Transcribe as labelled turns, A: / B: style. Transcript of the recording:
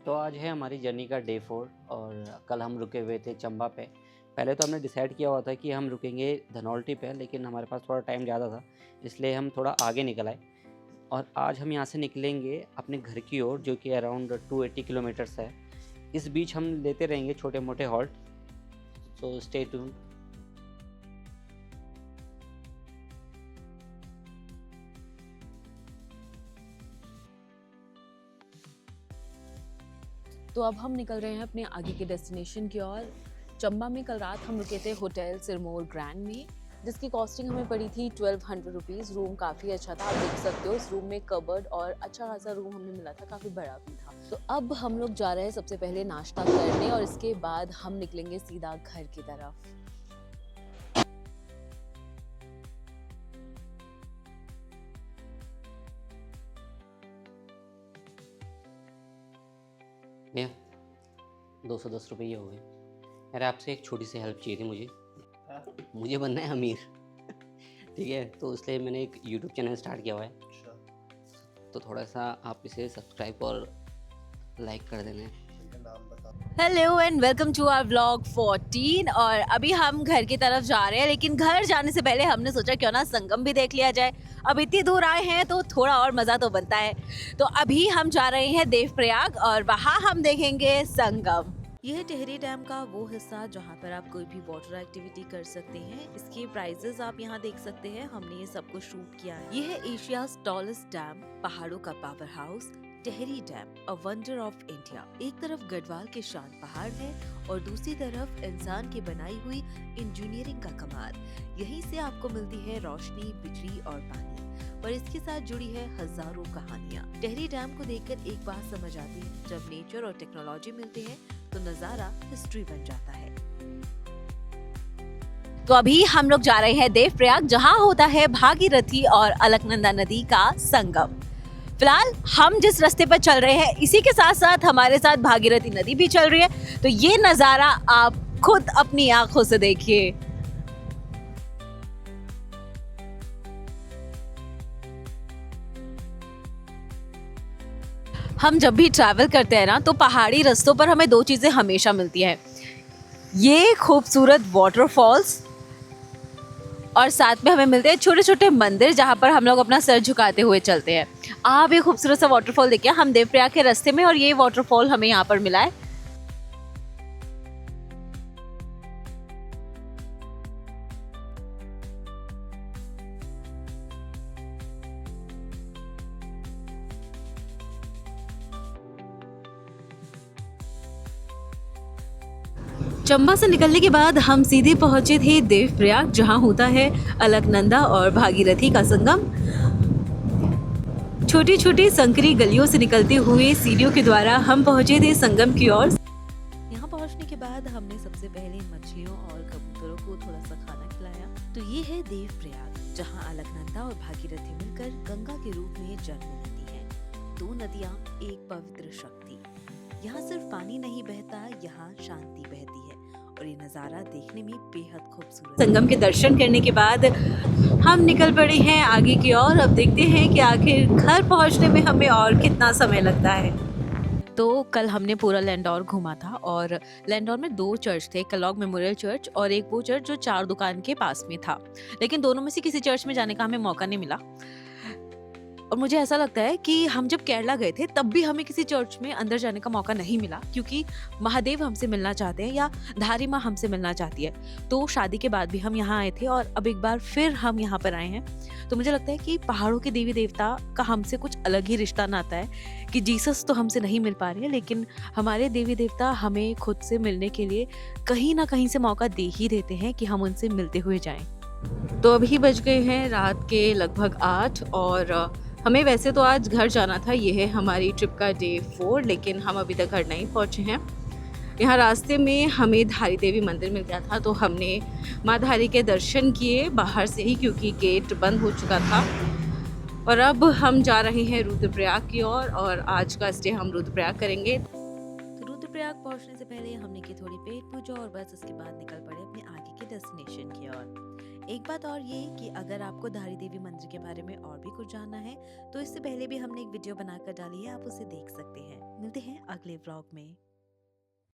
A: तो आज है हमारी जर्नी का डे 4 और कल हम रुके हुए थे चंबा पे। पहले तो हमने डिसाइड किया हुआ था कि हम रुकेंगे धनौल्टी पे, लेकिन हमारे पास थोड़ा टाइम ज़्यादा था, इसलिए हम थोड़ा आगे निकल आए। और आज हम यहाँ से निकलेंगे अपने घर की ओर, जो कि अराउंड 280 किलोमीटर्स है। इस बीच हम लेते रहेंगे छोटे मोटे हॉल्ट, सो स्टे ट्यून्ड।
B: तो अब हम निकल रहे हैं अपने आगे के डेस्टिनेशन की ओर। चंबा में कल रात हम रुके थे होटल सिरमौर ग्रैंड में, जिसकी कॉस्टिंग हमें पड़ी थी 1200 रुपीज़। रूम काफ़ी अच्छा था, आप देख सकते हो इस रूम में कबर्ड और अच्छा खासा रूम हमें मिला था, काफ़ी बड़ा भी था। तो अब हम लोग जा रहे हैं सबसे पहले नाश्ता करने और इसके बाद हम निकलेंगे सीधा घर की तरफ।
A: भैया 210 रुपये हो गए। यार आपसे एक छोटी सी हेल्प चाहिए थी मुझे बनना है अमीर। ठीक है, तो इसलिए मैंने एक यूट्यूब चैनल स्टार्ट किया हुआ है। तो थोड़ा सा आप इसे सब्सक्राइब और लाइक कर देना।
B: Hello and welcome to our vlog 14। और अभी हम घर की तरफ जा रहे हैं, लेकिन घर जाने से पहले हमने सोचा क्यों ना संगम भी देख लिया जाए। अब इतनी दूर आए हैं तो थोड़ा और मज़ा तो बनता है। तो अभी हम जा रहे हैं देवप्रयाग और वहाँ हम देखेंगे संगम। यह टिहरी डैम का वो हिस्सा जहाँ पर आप कोई भी वाटर एक्टिविटी कर सकते हैं। इसके प्राइजेस आप यहाँ देख सकते हैं, हमने ये सब कुछ शूट किया है। यह है एशियाज टॉलेस्ट डैम, पहाड़ों का power house Tehri dam, a wonder of India. एक तरफ गढ़वाल के शान पहाड़ है और दूसरी तरफ इंसान की बनाई हुई इंजीनियरिंग का कमाल। यहीं से आपको मिलती है रोशनी, बिजली और पानी, और इसके साथ जुड़ी है हजारों कहानियाँ। टिहरी डैम को देखकर एक बात समझ आती है, जब नेचर और टेक्नोलॉजी मिलते हैं तो नजारा हिस्ट्री बन जाता है। तो अभी हम लोग जा रहे हैं देवप्रयाग, जहाँ होता है भागीरथी और अलकनंदा नदी का संगम। फिलहाल हम जिस रास्ते पर चल रहे हैं, इसी के साथ साथ हमारे साथ भागीरथी नदी भी चल रही है, तो ये नजारा आप खुद अपनी आंखों से देखिए। हम जब भी ट्रैवल करते हैं ना, तो पहाड़ी रास्तों पर हमें दो चीजें हमेशा मिलती हैं, ये खूबसूरत वाटरफॉल्स और साथ में हमें मिलते हैं छोटे छोटे मंदिर, जहाँ पर हम लोग अपना सर झुकाते हुए चलते हैं। आप ये खूबसूरत सा वाटरफॉल देखिए, हम देवप्रयाग के रास्ते में और ये वाटरफॉल हमें यहाँ पर मिला है। चंबा से निकलने के बाद हम सीधे पहुंचे थे देवप्रयाग, जहां होता है अलकनंदा और भागीरथी का संगम। छोटी छोटी संकरी गलियों से निकलते हुए सीढ़ियों के द्वारा हम पहुंचे थे संगम की ओर। यहाँ पहुंचने के बाद हमने सबसे पहले मछलियों और कबूतरों को थोड़ा सा खाना खिलाया। तो ये है देवप्रयाग, जहाँ अलकनंदा और भागीरथी मिलकर गंगा के रूप में जन्म लेती है। दो नदियाँ, एक पवित्र शक्ति। यहाँ सिर्फ पानी नहीं बहता, यहाँ शांति बहती है और ये नज़ारा देखने में बेहद खूबसूरत। संगम के दर्शन करने के बाद हम निकल पड़े हैं आगे की ओर। अब देखते हैं कि आखिर घर पहुँचने में हमें और कितना समय लगता है। तो कल हमने पूरा लैंडौर घूमा था और लैंडौर में दो चर्च थे, कलौग मेमोरियल चर्च और एक वो चर्च जो चार दुकान के पास में था, लेकिन दोनों में से किसी चर्च में जाने का हमें मौका नहीं मिला। और मुझे ऐसा लगता है कि हम जब केरला गए थे तब भी हमें किसी चर्च में अंदर जाने का मौका नहीं मिला, क्योंकि महादेव हमसे मिलना चाहते हैं या धारी माँ हमसे मिलना चाहती है। तो शादी के बाद भी हम यहाँ आए थे और अब एक बार फिर हम यहाँ पर आए हैं। तो मुझे लगता है कि पहाड़ों के देवी देवता का हमसे कुछ अलग ही रिश्ता नाता है कि जीसस तो हमसे नहीं मिल पा रहे हैं, लेकिन हमारे देवी देवता हमें खुद से मिलने के लिए कहीं ना कहीं से मौका दे ही देते हैं कि हम उनसे मिलते हुए जाएं। तो अभी बज गए हैं रात के लगभग 8 और हमें वैसे तो आज घर जाना था। ये है हमारी ट्रिप का डे 4, लेकिन हम अभी तक घर नहीं पहुँचे हैं। यहाँ रास्ते में हमें धारी देवी मंदिर मिल गया था, तो हमने माँ धारी के दर्शन किए बाहर से ही, क्योंकि गेट बंद हो चुका था। और अब हम जा रहे हैं रुद्रप्रयाग की ओर और आज का स्टे हम रुद्रप्रयाग करेंगे। तो रुद्रप्रयाग पहुँचने से पहले हमने की थोड़ी पेट पूजा और बस उसके बाद निकल पड़े अपने आगे के डेस्टिनेशन की ओर। एक बात और ये कि अगर आपको धारी देवी मंदिर के बारे में और भी कुछ जानना है, तो इससे पहले भी हमने एक वीडियो बनाकर डाली है, आप उसे देख सकते हैं। मिलते हैं अगले व्लॉग में।